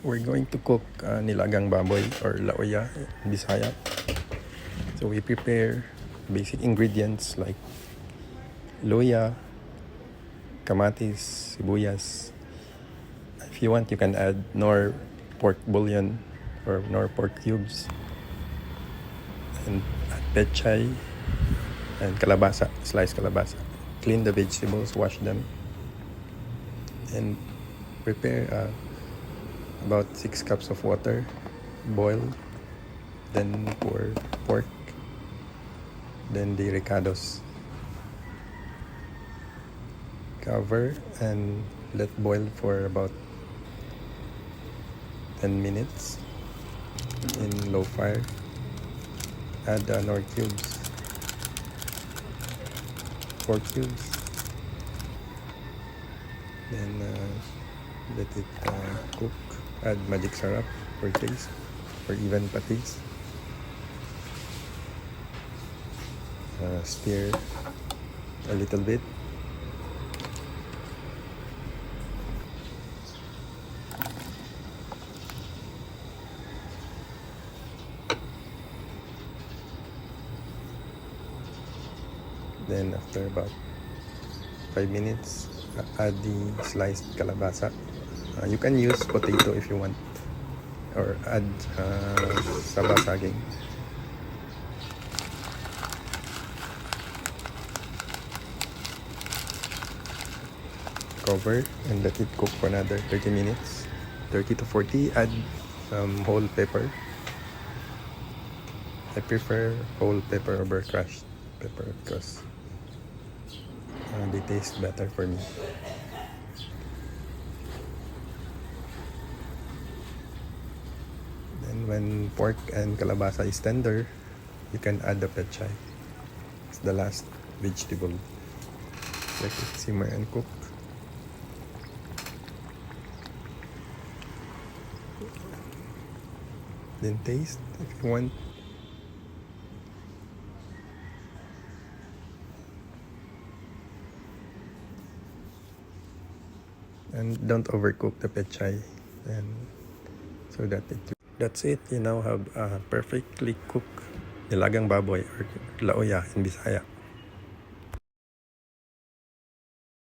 We're going to cook Nilagang Baboy or La-uya in Bisaya. So we prepare basic ingredients like luya, kamatis, sibuyas. If you want, you can add nor pork bouillon or nor pork cubes, and pechay and kalabasa, sliced kalabasa. Clean the vegetables, wash them, and prepare about 6 cups of water, boil, then pour pork, then the ricados. Cover and let boil for about 10 minutes in low fire. Add nor cubes, 4 cubes, then let it cook. Add magic syrup for taste, or even patis. Stir a little bit. Then after about 5 minutes, add the sliced kalabasa. You can use potato if you want, or add saba saging. Cover and let it cook for another 30 minutes, 30 to 40. Add some whole pepper. I prefer whole pepper over crushed pepper because they taste better for me. Then when pork and kalabasa is tender, you can add the pechay. It's the last vegetable. Let it simmer and cook. Then taste if you want. And don't overcook the pechay, and so that's it. You now have a perfectly cooked Nilagang Baboy or La-uya in Bisaya.